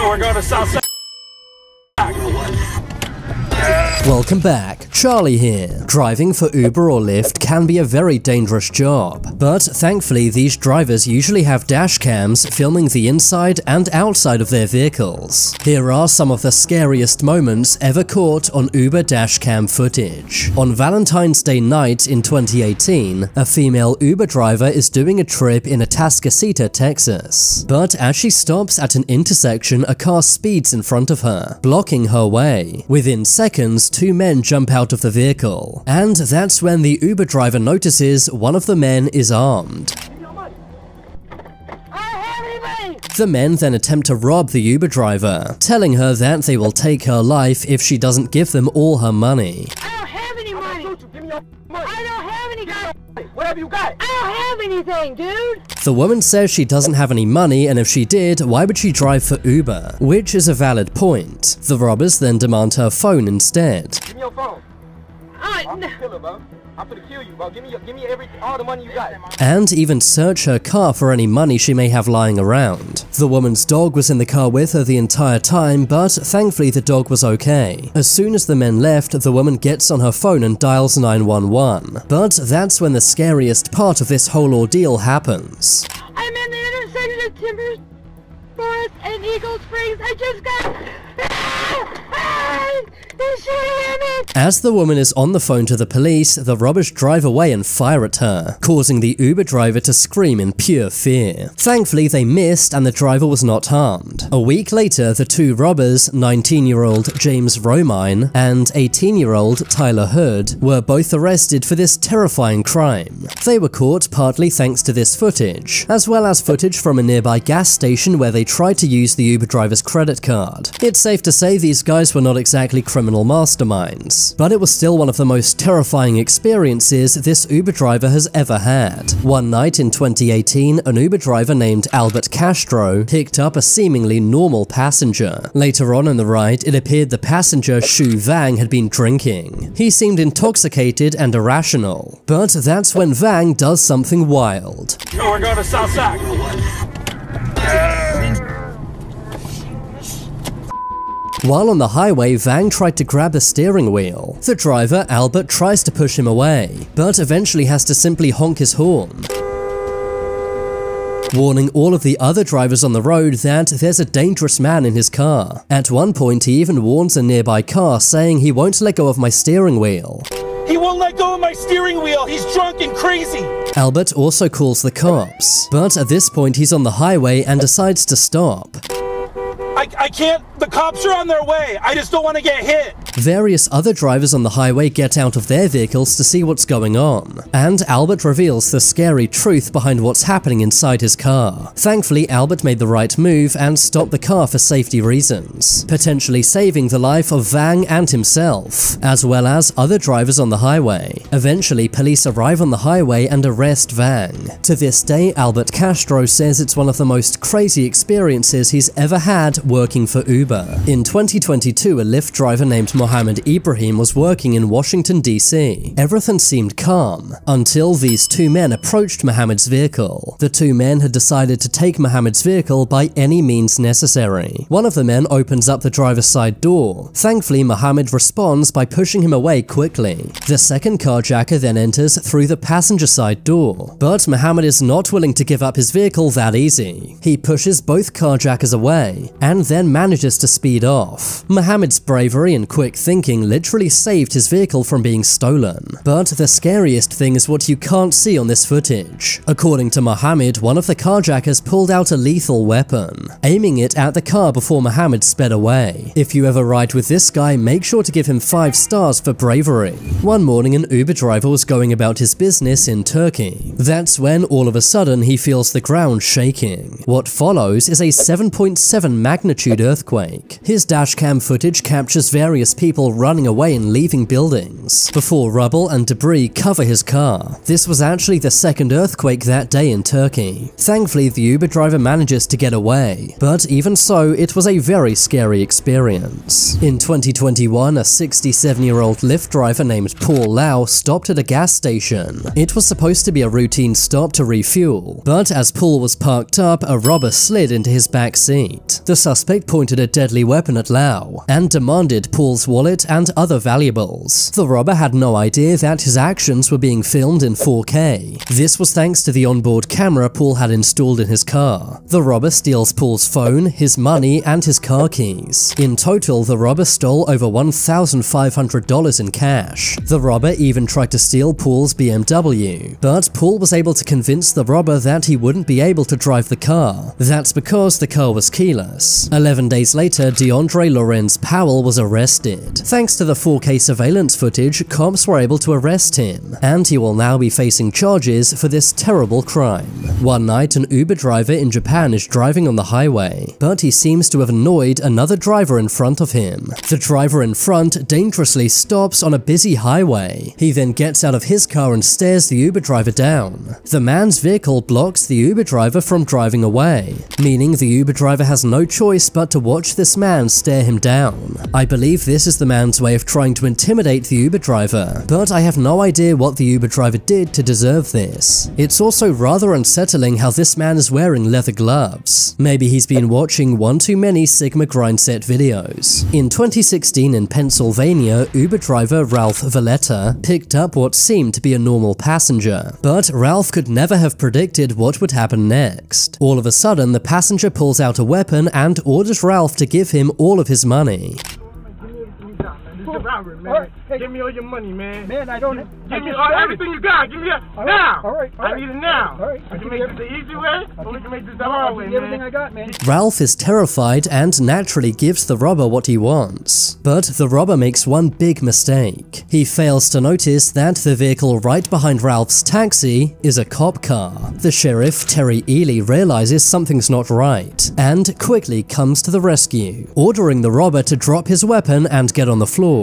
We're going to South Side. Welcome back, Charlie here. Driving for Uber or Lyft can be a very dangerous job, but thankfully these drivers usually have dash cams filming the inside and outside of their vehicles. Here are some of the scariest moments ever caught on Uber Dashcam footage. On Valentine's Day night in 2018, a female Uber driver is doing a trip in Atascocita, Texas. But as she stops at an intersection, a car speeds in front of her, blocking her way. Within seconds, two men jump out of the vehicle, and that's when the Uber driver notices one of the men is armed. The men then attempt to rob the Uber driver, telling her that they will take her life if she doesn't give them all her money. I don't have any money! Give me your money! I don't have any money! Whatever you got. I don't have anything, dude! The woman says she doesn't have any money, and if she did, why would she drive for Uber? Which is a valid point. The robbers then demand her phone instead. Give me your phone. I'm gonna kill her, bro. I'm gonna kill you, bro. Give me all the money you got. And even search her car for any money she may have lying around. The woman's dog was in the car with her the entire time, but thankfully the dog was okay. As soon as the men left, the woman gets on her phone and dials 911. But that's when the scariest part of this whole ordeal happens. I'm in the intersection of Timber Forest and Eagle Springs. I just got... They're shooting at me! As the woman is on the phone to the police, the robbers drive away and fire at her, causing the Uber driver to scream in pure fear. Thankfully, they missed and the driver was not harmed. A week later, the two robbers, 19-year-old James Romine and 18-year-old Tyler Hood, were both arrested for this terrifying crime. They were caught partly thanks to this footage, as well as footage from a nearby gas station where they tried to use the Uber driver's credit card. It's safe to say these guys were not exactly criminal masterminds, but it was still one of the most terrifying experiences this Uber driver has ever had. One night in 2018, an Uber driver named Albert Castro picked up a seemingly normal passenger. Later on in the ride, it appeared the passenger Shu Vang had been drinking. He seemed intoxicated and irrational, but that's when Vang does something wild. We're going to South Side. While on the highway, Vang tried to grab the steering wheel. The driver, Albert, tries to push him away, but eventually has to simply honk his horn, warning all of the other drivers on the road that there's a dangerous man in his car. At one point, he even warns a nearby car, saying he won't let go of my steering wheel. He won't let go of my steering wheel. He's drunk and crazy. Albert also calls the cops, but at this point he's on the highway and decides to stop. I can't. The cops are on their way. I just don't want to get hit. Various other drivers on the highway get out of their vehicles to see what's going on, and Albert reveals the scary truth behind what's happening inside his car. Thankfully, Albert made the right move and stopped the car for safety reasons, potentially saving the life of Vang and himself, as well as other drivers on the highway. Eventually, police arrive on the highway and arrest Vang. To this day, Albert Castro says it's one of the most crazy experiences he's ever had working for Uber. In 2022, a Lyft driver named Mohammed Ibrahim was working in Washington, D.C. Everything seemed calm, until these two men approached Mohammed's vehicle. The two men had decided to take Mohammed's vehicle by any means necessary. One of the men opens up the driver's side door. Thankfully, Mohammed responds by pushing him away quickly. The second carjacker then enters through the passenger side door, but Mohammed is not willing to give up his vehicle that easy. He pushes both carjackers away, and then manages to speed off. Mohammed's bravery and quick thinking literally saved his vehicle from being stolen. But the scariest thing is what you can't see on this footage. According to Mohammed, one of the carjackers pulled out a lethal weapon, aiming it at the car before Mohammed sped away. If you ever ride with this guy, make sure to give him 5 stars for bravery. One morning, an Uber driver was going about his business in Turkey. That's when, all of a sudden, he feels the ground shaking. What follows is a 7.7 magnitude earthquake. His dashcam footage captures various people running away and leaving buildings, before rubble and debris cover his car. This was actually the second earthquake that day in Turkey. Thankfully, the Uber driver manages to get away, but even so, it was a very scary experience. In 2021, a 67-year-old Lyft driver named Paul Lau stopped at a gas station. It was supposed to be a routine stop to refuel, but as Paul was parked up, a robber slid into his back seat. The suspect pointed a deadly weapon at Lau and demanded Paul's wallet and other valuables. The robber had no idea that his actions were being filmed in 4K. This was thanks to the onboard camera Paul had installed in his car. The robber steals Paul's phone, his money, and his car keys. In total, the robber stole over $1,500 in cash. The robber even tried to steal Paul's BMW, but Paul was able to convince the robber that he wouldn't be able to drive the car. That's because the car was keyless. 11 days later, DeAndre Lorenz Powell was arrested. Thanks to the 4K surveillance footage, cops were able to arrest him, and he will now be facing charges for this terrible crime. One night, an Uber driver in Japan is driving on the highway, but he seems to have annoyed another driver in front of him. The driver in front dangerously stops on a busy highway. He then gets out of his car and stares the Uber driver down. The man's vehicle blocks the Uber driver from driving away, meaning the Uber driver has no choice but to watch this man stare him down. I believe this is the man's way of trying to intimidate the Uber driver, but I have no idea what the Uber driver did to deserve this. It's also rather unsettling how this man is wearing leather gloves. Maybe he's been watching one too many Sigma Grindset videos. In 2016 in Pennsylvania, Uber driver Ralph Valletta picked up what seemed to be a normal passenger, but Ralph could never have predicted what would happen next. All of a sudden, the passenger pulls out a weapon and orders Ralph to give him all of his money. Robert, man. Right, hey, give me all your money, man. Man, I don't. Give me everything you got. Give me that now. All right. I need it now. All right. We can make this the easy way, or we can make this the hard way, man. Everything I got, man. Ralph is terrified and naturally gives the robber what he wants. But the robber makes one big mistake. He fails to notice that the vehicle right behind Ralph's taxi is a cop car. The sheriff, Terry Ely, realizes something's not right and quickly comes to the rescue, ordering the robber to drop his weapon and get on the floor.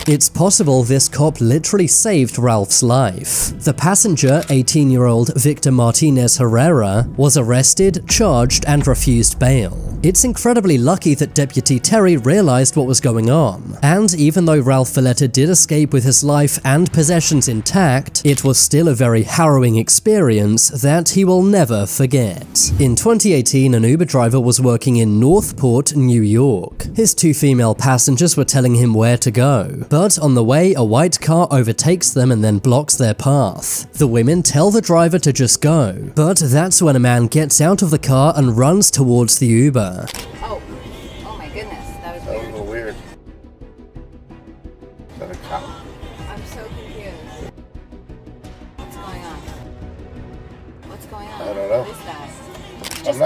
It's possible this cop literally saved Ralph's life. The passenger, 18-year-old Victor Martinez Herrera, was arrested, charged, and refused bail. It's incredibly lucky that Deputy Terry realized what was going on, and even though Ralph Valletta did escape with his life and possessions intact, it was still a very harrowing experience that he will never forget. In 2018, an Uber driver was working in Northport, New York. His two female passengers were telling him where to go, but on the way, a white car overtakes them and then blocks their path. The women tell the driver to just go, but that's when a man gets out of the car and runs towards the Uber. Oh my goodness, that was weird. That was a little weird. Is that a cop? I'm so confused. What's going on? What's going on? I don't know. What is that? Just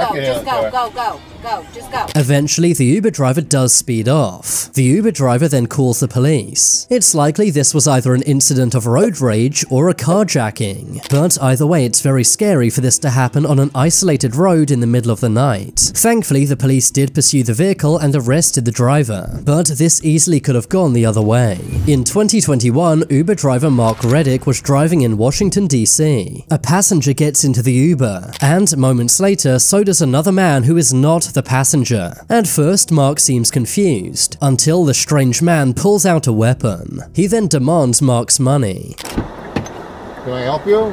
go, just go. Eventually, the Uber driver does speed off. The Uber driver then calls the police. It's likely this was either an incident of road rage or a carjacking, but either way, it's very scary for this to happen on an isolated road in the middle of the night. Thankfully, the police did pursue the vehicle and arrested the driver, but this easily could have gone the other way. In 2021, Uber driver Mark Reddick was driving in Washington, D.C. A passenger gets into the Uber, and moments later, so does another man who is not the passenger. At first, Mark seems confused, until the strange man pulls out a weapon. He then demands Mark's money. Can I help you?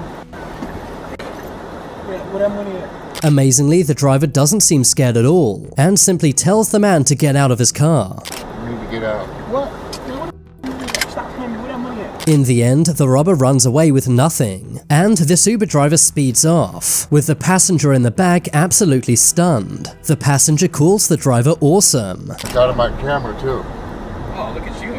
Where that money at? Amazingly, the driver doesn't seem scared at all, and simply tells the man to get out of his car. You need to get out. What? Stop paying me. Where that money at? In the end, the robber runs away with nothing, and this Uber driver speeds off, with the passenger in the back absolutely stunned. The passenger calls the driver awesome. I got him on camera too. Oh, look at you.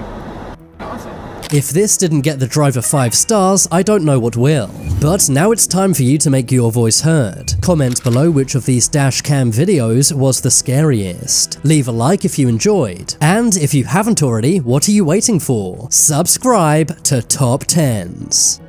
Awesome. If this didn't get the driver 5 stars, I don't know what will. But now it's time for you to make your voice heard. Comment below which of these dashcam videos was the scariest. Leave a like if you enjoyed. And if you haven't already, what are you waiting for? Subscribe to Top 10s.